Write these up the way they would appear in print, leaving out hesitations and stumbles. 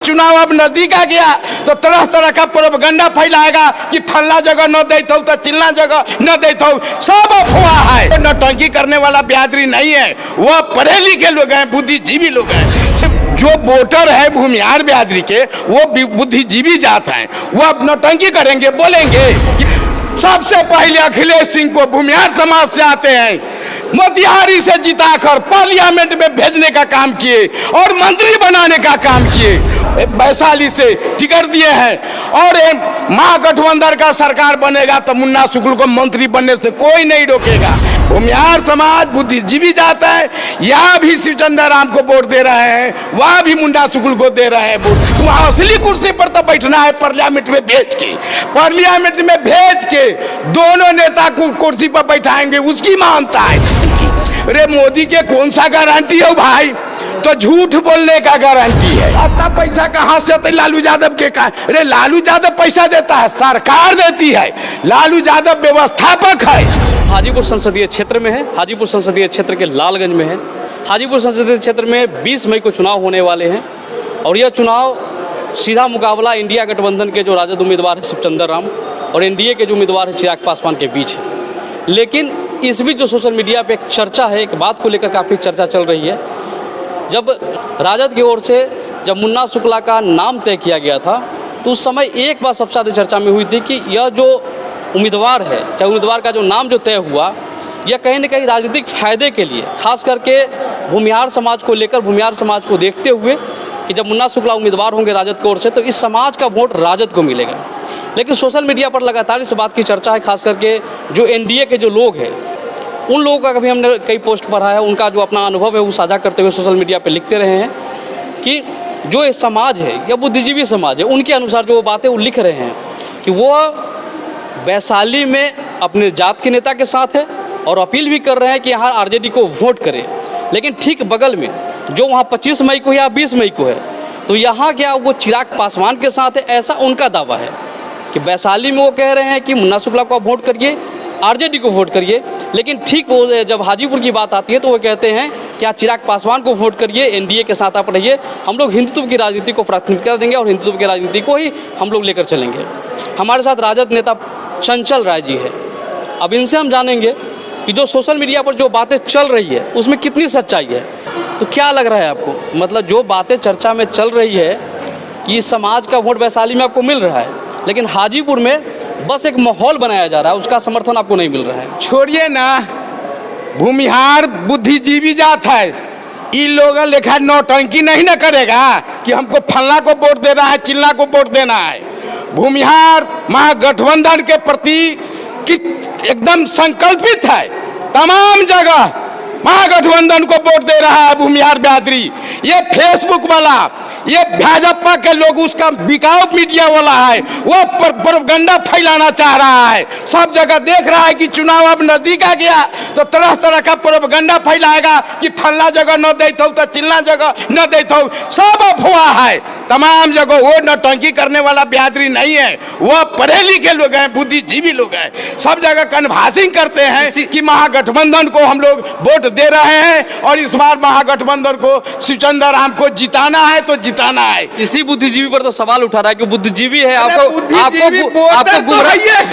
चुनाव अब नजदीक आ गया तो तरह तरह का प्रोपगंडा फैलाएगा कि फल्ला जगह न देता हूँ तो चिल्ला जगह न देता हूँ। सब अफवाह है। नौटंकी करने वाला बिरादरी नहीं है, वह पढ़े लिखे लोग हैं, बुद्धिजीवी लोग हैं। सिर्फ जो वोटर है भूमिहार बिरादरी के वो बुद्धिजीवी जात हैं, वो अब नौटंकी करेंगे, बोलेंगे। सबसे पहले अखिलेश सिंह को भूमिहार समाज से आते हैं, मोतिहारी से जिताकर पार्लियामेंट में भेजने का काम किए और मंत्री बनाने का काम किए। वैशाली से टिकट दिए हैं और महागठबंधन का सरकार बनेगा तो मुन्ना शुक्ल को मंत्री बनने से कोई नहीं रोकेगा। भूमिहार समाज बुद्धिजीवी जाता है, यहाँ भी शिवचंद्र राम को वोट दे रहे हैं, वहाँ भी मुन्ना शुक्ल को दे रहे हैं वोट। वहाँ असली कुर्सी पर तो बैठना है पार्लियामेंट में भेज के, पार्लियामेंट में भेज के दोनों नेता को कुर्सी पर बैठाएंगे, उसकी मानता है। अरे मोदी के कौन सा गारंटी है भाई, तो झूठ बोलने का गारंटी है। इतना पैसा कहाँ से आता है लालू यादव के का? अरे लालू यादव पैसा देता है, सरकार देती है, लालू यादव व्यवस्थापक है। हाजीपुर संसदीय क्षेत्र में है, हाजीपुर संसदीय क्षेत्र के लालगंज में है। हाजीपुर संसदीय क्षेत्र में 20 मई को चुनाव होने वाले हैं और यह चुनाव सीधा मुकाबला इंडिया गठबंधन के जो राजद उम्मीदवार है शिवचंद्र राम और एनडीए के जो उम्मीदवार है चिराग पासवान के बीच है। लेकिन इस बीच जो सोशल मीडिया पे एक चर्चा है, एक बात को लेकर काफ़ी चर्चा चल रही है। जब राजद की ओर से जब मुन्ना शुक्ला का नाम तय किया गया था तो उस समय एक बात सबसे ज़्यादा चर्चा में हुई थी कि यह जो उम्मीदवार है, चाहे उम्मीदवार का जो नाम जो तय हुआ, यह कहीं न कहीं राजनीतिक फ़ायदे के लिए, खास करके भूमिहार समाज को लेकर, भूमिहार समाज को देखते हुए कि जब मुन्ना शुक्ला उम्मीदवार होंगे राजद की ओर से तो इस समाज का वोट राजद को मिलेगा। लेकिन सोशल मीडिया पर लगातार इस बात की चर्चा है, खास करके जो एनडीए के जो लोग हैं उन लोगों का कभी हमने कई पोस्ट पढ़ा है, उनका जो अपना अनुभव है वो साझा करते हुए सोशल मीडिया पे लिखते रहे हैं कि जो ये समाज है या बुद्धिजीवी समाज है, उनके अनुसार जो बातें वो लिख रहे हैं कि वो वैशाली में अपने जात के नेता के साथ है और अपील भी कर रहे हैं कि यहाँ आरजेडी को वोट करें। लेकिन ठीक बगल में जो वहाँ 25 मई को या 20 मई को है तो यहाँ क्या वो चिराग पासवान के साथ है, ऐसा उनका दावा है कि वैशाली में वो कह रहे हैं कि मुन्ना शुक्ला को वोट करिए, आरजेडी को वोट करिए। लेकिन ठीक वो जब हाजीपुर की बात आती है तो वो कहते हैं कि आप चिराग पासवान को वोट करिए, एनडीए के साथ आप रहिए, हम लोग हिंदुत्व की राजनीति को प्राथमिकता देंगे और हिंदुत्व की राजनीति को ही हम लोग लेकर चलेंगे। हमारे साथ राजद नेता चंचल राय जी है। अब इनसे हम जानेंगे कि जो सोशल मीडिया पर जो बातें चल रही है उसमें कितनी सच्चाई है। तो क्या लग रहा है आपको, मतलब जो बातें चर्चा में चल रही है कि इस समाज का वोट वैशाली में आपको मिल रहा है, लेकिन हाजीपुर में बस एक माहौल बनाया जा रहा है, उसका समर्थन आपको नहीं मिल रहा है। छोड़िए ना, भूमिहार बुद्धिजीवी जात है, इन लोगों लेखा नौटंकी नहीं ना करेगा कि हमको फल्ला को वोट देना है, चिल्ला को वोट देना है। भूमिहार महागठबंधन के प्रति एकदम संकल्पित है, तमाम जगह महागठबंधन को वोट दे रहा है भूमिहार बिरादरी। ये फेसबुक वाला, ये भाजपा के लोग, उसका बिकाऊ मीडिया वाला है, वो प्रोपगंडा फैलाना चाह रहा है। सब जगह देख रहा है कि चुनाव अब नजदीक आ गया तो तरह तरह का प्रोपगंडा फैलाएगा कि फल्ला जगह न देता हूँ तो चिल्ला जगह न देता हूँ। सब अफवाह है, तमाम जगह। वो नौटंकी करने वाला बिरादरी नहीं है, वह पढ़े लिखे लोग हैं, बुद्धिजीवी लोग हैं। सब जगह कन्वासिंग करते हैं कि महागठबंधन को हम लोग वोट दे रहे हैं और इस बार महागठबंधन को शिवचंद्र राम को जिताना है तो जिताना है। इसी बुद्धिजीवी पर तो सवाल उठा रहा है कि बुद्धिजीवी है,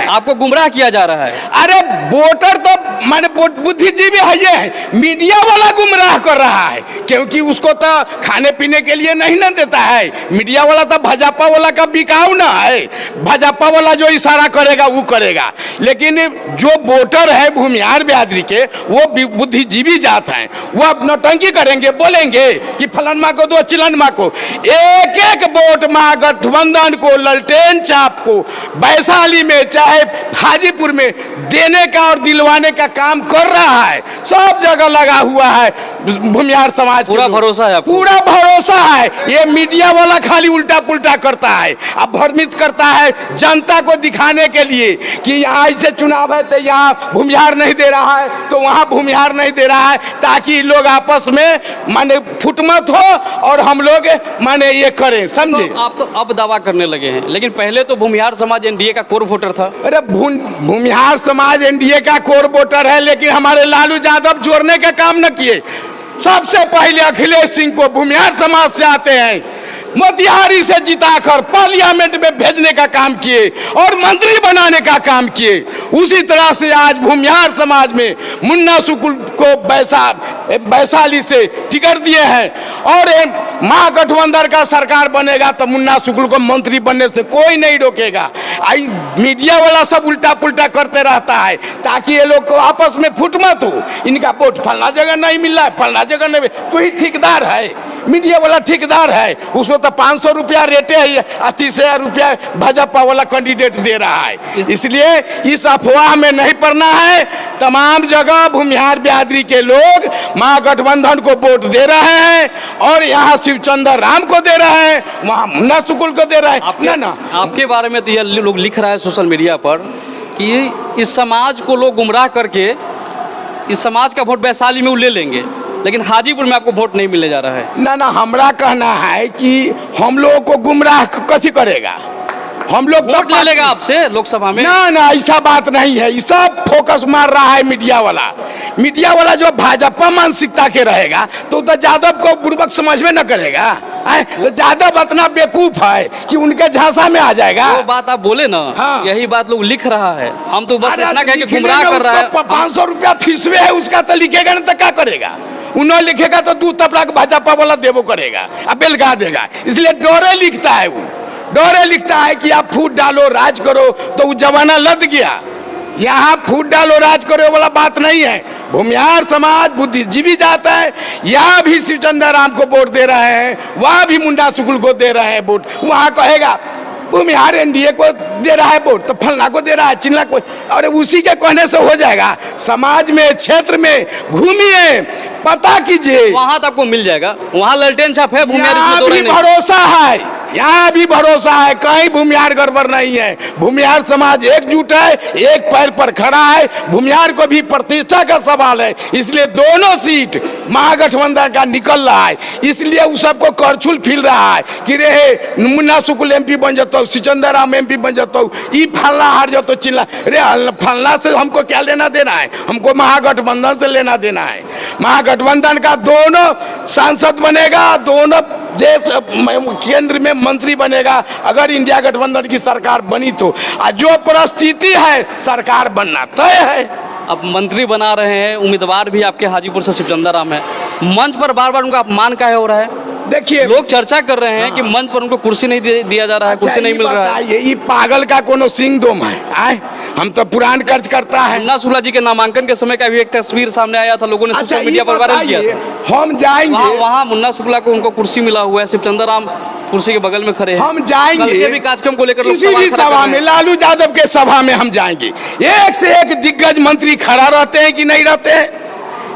आपको गुमराह किया जा रहा है। अरे वोटर तो माने बुद्धिजीवी है, ये है मीडिया वाला गुमराह कर रहा है, क्योंकि उसको तो खाने पीने के लिए नहीं ना देता है। मीडिया वाला तो भाजपा वाला का बिकाऊ ना है, भाजपा वाला जो इशारा करेगा वो करेगा। लेकिन जो वोटर है भूमिहार बिरादरी के, वो बुद्धिजीवी जात हैं, वो अब नौटंकी करेंगे, बोलेंगे कि फलानमा को दो, चिलनमा को। एक एक वोट महागठबंधन को, ललटेन चाप को वैशाली में चाहे हाजीपुर में देने का और दिलवाने का काम कर रहा है। सब जगह लगा हुआ है भूमिहार समाज, पूरा भरोसा है, पूरा भरोसा है। ये मीडिया वाला खाली उल्टा पुल्टा करता है, अब भ्रमित करता है जनता को दिखाने के लिए कि यहाँ ऐसे चुनाव है तो यहाँ भूमिहार नहीं दे रहा है, तो वहाँ भूमिहार नहीं दे रहा है, ताकि लोग आपस में माने फुटमत हो और हम लोग माने ये करें, समझे। तो आप तो अब दावा करने लगे हैं, लेकिन पहले तो भूमिहार समाज एनडीए का कोर वोटर था। अरे भूमिहार समाज एनडीए का कोर वोटर है, लेकिन हमारे लालू यादव जोड़ने का काम न किए। सबसे पहले अखिलेश सिंह को भूमिहार समाज से आते हैं, मोतिहारी से जिताकर पार्लियामेंट में भेजने का काम किए और मंत्री बनाने का काम किए। उसी तरह से आज भूमिहार समाज में मुन्ना सुकुल को वैशाली से टिकट दिए हैं और महागठबंधन का सरकार बनेगा तो मुन्ना सुकुल को मंत्री बनने से कोई नहीं रोकेगा। आई मीडिया वाला सब उल्टा पुल्टा करते रहता है ताकि ये लोग को आपस में फुट मत हो। इनका वोट फलना जगह नहीं मिल रहा है, फलना जगह नहीं, तो ही ठेकेदार है, मीडिया वाला ठेकेदार है, उसको तो 500 रुपया रेटे है, 30,000 रुपया भाजपा वाला कैंडिडेट दे रहा है। इसलिए इस अफवाह में नहीं पड़ना है। तमाम जगह भूमिहार बिरादरी के लोग महागठबंधन को वोट दे रहे हैं और यहाँ शिवचंद्र राम को दे रहे हैं, वहाँ मुन्ना सुकुल को दे रहे हैं। ना आपके बारे में तो ये लोग लिख रहा है सोशल मीडिया पर कि इस समाज को लोग गुमराह करके इस समाज का वोट वैशाली में वो ले लेंगे, लेकिन हाजीपुर में आपको वोट नहीं मिलने जा रहा है। ना हमारा कहना है कि हम लोगों को गुमराह कैसे करेगा, हम लोग वोट ले लेगा आपसे लोकसभा में। ना ऐसा बात नहीं है। ये सब फोकस मार रहा है मीडिया वाला जो भाजपा मानसिकता के रहेगा तो यादव को बुर्बक समझ में न करेगा। तो यादव इतना बेवकूफ है कि उनके झांसा में आ जाएगा। वो बात आप बोले ना, हाँ। यही बात लोग लिख रहा है। हम तो बस इतना कह के गुमराह कर रहा है। 500 रुपया फीसवे है उसका, तो लिखेगा ना तो क्या करेगा? उन्होंने लिखेगा तो 2 तबला भाजपा वाला देवो करेगा, अब बेलगा देगा। इसलिए डोरे लिखता है, वो डोरे लिखता है कि आप फूट डालो राज करो, तो वो जमाना लद गया। यहाँ फूट डालो राज करो वाला बात नहीं है। भूमिहार समाज बुद्धिजीवी जाता है, यहाँ भी शिवचंद्र राम को वोट दे रहे हैं, वहाँ भी मुंडा सुकुल को दे रहे हैं वोट। वहाँ कहेगा भूमिहार एनडीए को दे रहा है वोट तो फलना को दे रहा है, चिल्ला को, और उसी के कहने से हो जाएगा। समाज में क्षेत्र में घूमिए, पता कीजिए, वहाँ तक को मिल जाएगा। वहाँ ललटेन छाप है, यहाँ भी भरोसा है, यहाँ भी भरोसा है, कहीं भूमिहार गड़बड़ नहीं है। भूमिहार समाज एकजुट है, एक पैर पर खड़ा है। भूमिहार को भी प्रतिष्ठा का सवाल है, इसलिए दोनों सीट महागठबंधन का निकल रहा है। इसलिए उस सबको करछुल फील रहा है कि रे मुन्ना सुकुल एमपी बन जाता हूँ, शिवचंद्र राम एमपी बन जाता हूँ, ये फलना हार जाओ तो चिल्ला। रे फलना से हमको क्या लेना देना है? हमको महागठबंधन से लेना देना है। महागठबंधन का दोनों सांसद बनेगा, दोनों देश केंद्र में मंत्री बनेगा अगर इंडिया गठबंधन की सरकार बनी तो। जो परिस्थिति है सरकार बनना तय है। अब मंत्री बना रहे हैं, उम्मीदवार भी आपके हाजीपुर से शिवचंद्र राम है। मंच पर बार बार उनका अपमान काहे हो रहा है? देखिए, लोग चर्चा कर रहे हैं कि मंच पर उनको कुर्सी नहीं दिया जा रहा है, कुर्सी नहीं मिल रहा है। ये पागल का कोनो सिंह दोम है? आए हम तो पुरान कर्ज करता है। मुन्ना सुकुल जी के नामांकन के समय का भी एक तस्वीर सामने आया था, लोगों ने सोशल मीडिया पर वायरल किया था। हम जाएंगे वहाँ मुन्ना सुकुल को उनको कुर्सी मिला हुआ है, शिवचंद्र राम कुर्सी के बगल में खड़े हैं। हम जाएंगे भी कार्यक्रम को लेकर किसी भी सभा में, लालू यादव के सभा में हम जाएंगे। एक से एक दिग्गज मंत्री खड़ा रहते हैं कि नहीं रहते हैं?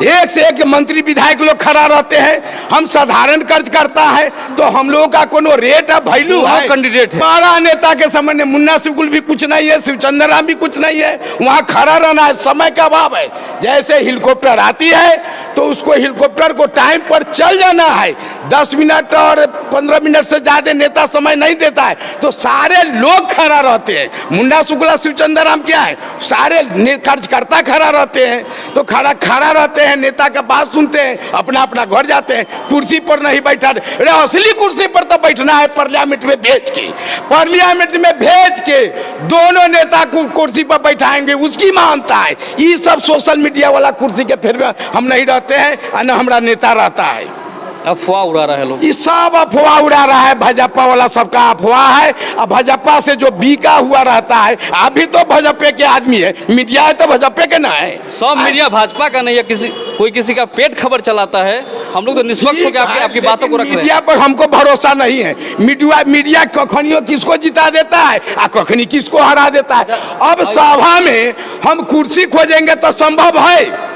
एक से एक मंत्री विधायक लोग खड़ा रहते हैं। हम साधारण कर्ज करता है तो हम लोगों का कोनो रेट है, वैल्यू है, कैंडिडेट है। बड़ा नेता के सामने मुन्ना सुकुल भी कुछ नहीं है, शिवचंद्र राम भी कुछ नहीं है। वहाँ खड़ा रहना है, समय का अभाव है। जैसे हेलीकॉप्टर आती है तो उसको हेलीकॉप्टर को टाइम पर चल जाना है। 10 मिनट और 15 मिनट से ज्यादा नेता समय नहीं देता है, तो सारे लोग खड़ा रहते हैं। मुन्ना सुकुल शिवचंद्र राम क्या है, सारे कर्जकर्ता खड़ा रहते हैं, तो खड़ा रहते हैं, नेता का बात सुनते हैं, अपना अपना घर जाते हैं, कुर्सी पर नहीं बैठा। अरे असली कुर्सी पर तो बैठना है पार्लियामेंट में भेज के, पार्लियामेंट में भेज के दोनों नेता को कुर्सी पर बैठाएंगे, उसकी मानता है। ये सब सोशल मीडिया वाला कुर्सी के फिर हम नहीं रहते हैं, न हमारा नेता रहता है। अफवाह उड़ा रहा है लोग, ये सब अफवाह उड़ा रहा है। भाजपा वाला सबका अफवाह है। अब भाजपा से जो बीका हुआ रहता है, आप भी तो भाजपा के आदमी है, मीडिया है तो भाजपा के ना है। सब मीडिया भाजपा का नहीं है, कोई किसी का पेट खबर चलाता है। हम लोग तो निष्पक्ष होकर आपकी बातों को रख रहे हैं। मीडिया पर हमको भरोसा नहीं है। मीडिया कखनियों किसको जिता देता है और कखनी किसको हरा देता है। अब सभा में हम कुर्सी खोजेंगे तो संभव है,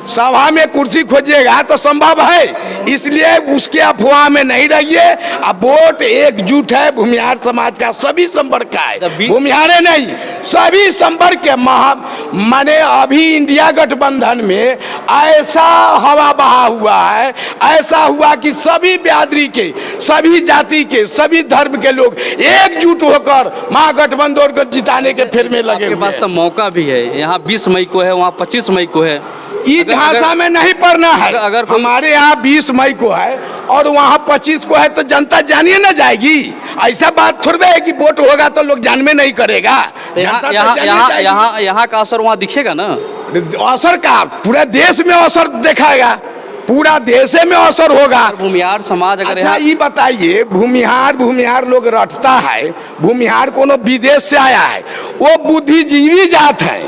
सभा में कुर्सी खोजिएगा तो संभव है। इसलिए उसके अफवाह में नहीं रहिए। अब वोट एकजुट है भूमिहार समाज का, सभी संपर्क का है, भूमिहारे नहीं, सभी संपर्क के। माने अभी इंडिया गठबंधन में ऐसा हवा बहा हुआ है, ऐसा हुआ कि सभी बिरादरी के, सभी जाति के, सभी धर्म के लोग एकजुट होकर महागठबंधन को जिताने के फिर में लगे हुए हैं। पास तो मौका भी है। यहाँ 20 मई को है, वहाँ 25 मई को है। इस झांसा में नहीं पड़ना है। अगर हमारे यहाँ 20 मई को है और वहाँ 25 को है, तो जनता जानिए ना जाएगी। ऐसा बात थोड़ा है कि वोट होगा तो लोग जानवे नहीं करेगा। यहाँ का असर वहाँ दिखेगा ना। असर का पूरे देश में असर दिखाएगा, पूरा देश में असर होगा। भूमिहार समाज अगर अच्छा ये बताइए, भूमिहार लोग रटता है, भूमिहार कोनो विदेश से आया है, वो बुद्धिजीवी जात है,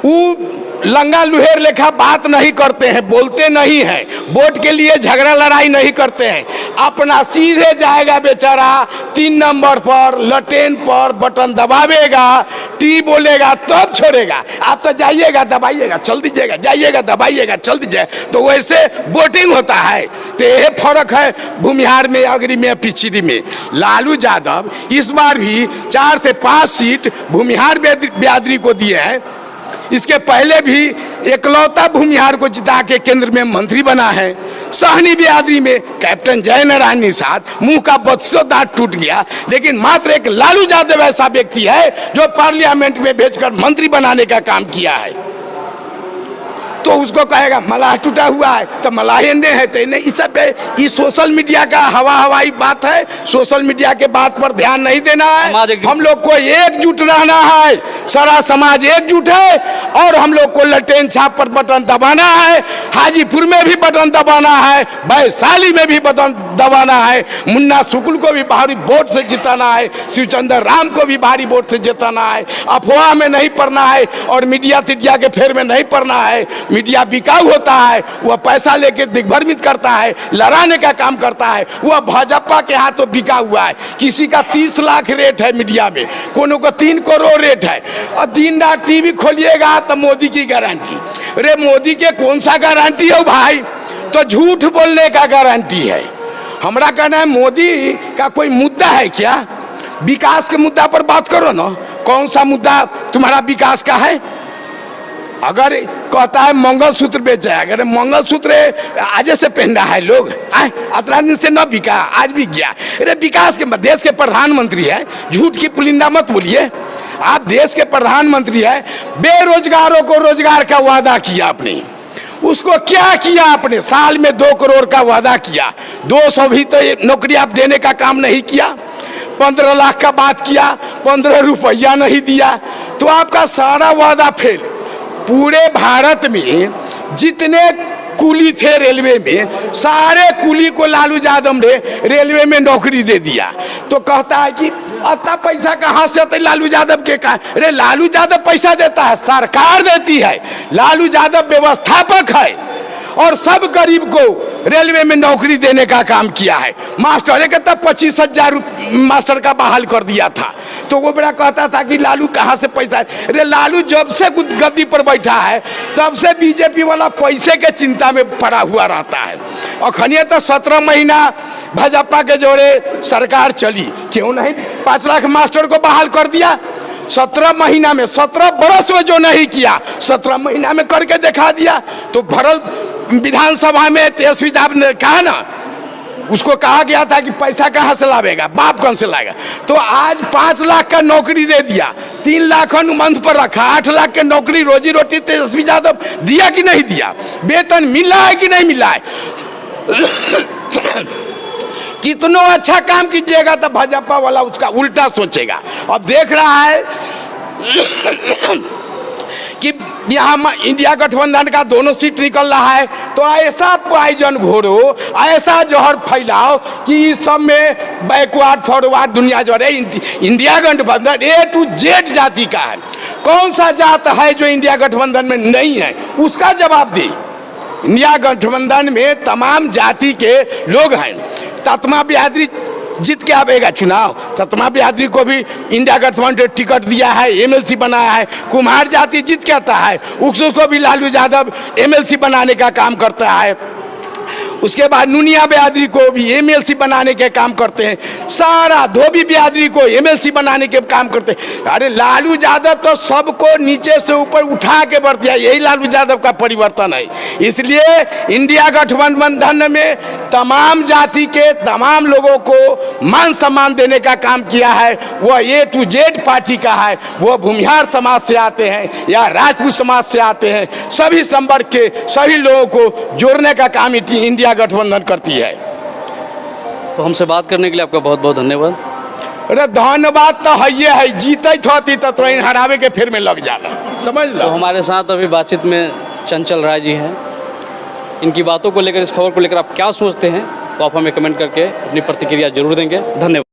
वो लंगा लुहेर लेखा बात नहीं करते हैं, बोलते नहीं हैं, वोट के लिए झगड़ा लड़ाई नहीं करते हैं, अपना सीधे जाएगा बेचारा 3 नंबर पर लटेन पर बटन दबावेगा, टी बोलेगा तब छोड़ेगा। आप तो जाइएगा दबाइएगा चल दीजिएगा, जाइएगा दबाइएगा चल दीजिएगा, तो वैसे वोटिंग होता है। तो यह फर्क है भूमिहार में, अग्री में, पिछड़ी में। लालू यादव इस बार भी 4 से 5 सीट भूमिहार बिरादरी को दिए हैं। इसके पहले भी एकलौता भूमिहार को जिता के केंद्र में मंत्री बना है। सहनी बिरादरी में कैप्टन जय नारायण निषाद, मुंह का 32 दांत टूट गया, लेकिन मात्र एक लालू यादव ऐसा व्यक्ति है जो पार्लियामेंट में भेजकर मंत्री बनाने का काम किया है। तो उसको कहेगा मलाह टूटा हुआ है, तो मलाहे ने है तो नहीं। इस सब ये सोशल मीडिया का हवाई बात है, सोशल मीडिया के बात पर ध्यान नहीं देना है। हम लोग को एकजुट रहना है, सारा समाज एकजुट है, और हम लोग को लटेन छाप पर बटन दबाना है। हाजीपुर में भी बटन दबाना है, वैशाली में भी बटन दबाना है, मुन्ना शुक्ल को भी भारी वोट से जिताना है, शिवचंद्र राम को भी भारी वोट से जिताना है। अफवाह में नहीं पड़ना है और मीडिया तिडिया के फेर में नहीं पड़ना है। मीडिया बिकाऊ होता है, वह पैसा लेके दिग्भ्रमित करता है, लड़ाने का काम करता है। वह भाजपा के हाथों बिका हुआ है। किसी का 30 लाख रेट है मीडिया में, कोनो का 3 करोड़ रेट है, और दिन रात टीवी खोलिएगा तो मोदी की गारंटी। अरे मोदी के कौन सा गारंटी है भाई, तो झूठ बोलने का गारंटी है। हमारा कहना है मोदी का कोई मुद्दा है क्या? विकास के मुद्दा पर बात करो ना, कौन सा मुद्दा तुम्हारा विकास का है? अगर कहता है मंगलसूत्र बेचा है, अगर मंगलसूत्र आज से पहन रहा है लोग, अतरा दिन से न बिका, आज भी गया। अरे विकास के देश के प्रधानमंत्री है, झूठ की पुलिंदा मत बोलिए। आप देश के प्रधानमंत्री है, बेरोजगारों को रोजगार का वादा किया आपने, उसको क्या किया आपने? साल में 2 करोड़ का वादा किया, 200 भी तो नौकरी आप देने का काम नहीं किया। 15 लाख का बात किया, 15 रुपया नहीं दिया, तो आपका सारा वादा फेल। पूरे भारत में जितने कुली थे रेलवे में, सारे कुली को लालू यादव ने रेलवे में नौकरी दे दिया। तो कहता है कि इतना पैसा कहाँ से आता है लालू यादव के? कहा अरे लालू यादव पैसा देता है, सरकार देती है। लालू यादव व्यवस्थापक है और सब गरीब को रेलवे में नौकरी देने का काम किया है। मास्टर के तब 25,000 मास्टर का बहाल कर दिया था। तो वो बड़ा कहता था कि लालू कहाँ से पैसा? अरे लालू जब से गद्दी पर बैठा है तब से बीजेपी वाला पैसे के चिंता में पड़ा हुआ रहता है। और खनिया तो 17 महीना भाजपा के जोड़े सरकार चली, क्यों नहीं 5 लाख मास्टर को बहाल कर दिया? 17 महीना में, 17 बरस में जो नहीं किया 17 महीना में करके दिखा दिया। तो भरत विधानसभा में तेजस्वी साहब ने कहा ना, उसको कहा गया था कि पैसा कहाँ से लावेगा, बाप कौन से लाएगा? तो आज 5 लाख का नौकरी दे दिया, 3 लाख अनुबंध पर रखा, 8 लाख के नौकरी रोजी रोटी तेजस्वी यादव दिया कि नहीं दिया? वेतन मिला है कि नहीं मिला है? कितना अच्छा काम कीजिएगा तो भाजपा वाला उसका उल्टा सोचेगा। अब देख रहा है कि यहाँ इंडिया गठबंधन का दोनों सीट निकल रहा है, तो ऐसा पॉइजन घोरो, ऐसा जहर फैलाओ कि इस सब में बैकवर्ड फॉरवर्ड दुनिया जो है। इंडिया गठबंधन A to Z जाति का है। कौन सा जात है जो इंडिया गठबंधन में नहीं है, उसका जवाब दे। इंडिया गठबंधन में तमाम जाति के लोग हैं। ततमा बिहादरी जीत के आवेगा चुनाव, ततमा बिहादरी को भी इंडिया गठबंधन टिकट दिया है, MLC बनाया है। कुम्हार जाति जीत के आता है, उसको भी लालू यादव MLC बनाने का काम करता है। उसके बाद नुनिया बिरादरी को भी एमएलसी बनाने के काम करते हैं, सारा धोबी बिरादरी को एमएलसी बनाने के काम करते हैं। अरे लालू यादव तो सबको नीचे से ऊपर उठा के बढ़ दिया, यही लालू यादव का परिवर्तन है। इसलिए इंडिया गठबंधन में तमाम जाति के तमाम लोगों को मान सम्मान देने का काम किया है। वह ए टू जेड पार्टी का है, वो भूमिहार समाज से आते हैं या राजपूत समाज से आते हैं, सभी संवर्ग के सभी लोगों को जोड़ने का काम इंडिया गठबंधन करती है। तो हमसे बात करने के लिए आपका बहुत बहुत धन्यवाद। अरे धन्यवाद तो है, जीत होती तो तुरंत हरावे के फिर में लग जाना, समझ लो। तो हमारे साथ अभी बातचीत में चंचल राय जी हैं। इनकी बातों को लेकर, इस खबर को लेकर आप क्या सोचते हैं, तो आप हमें कमेंट करके अपनी प्रतिक्रिया जरूर देंगे। धन्यवाद।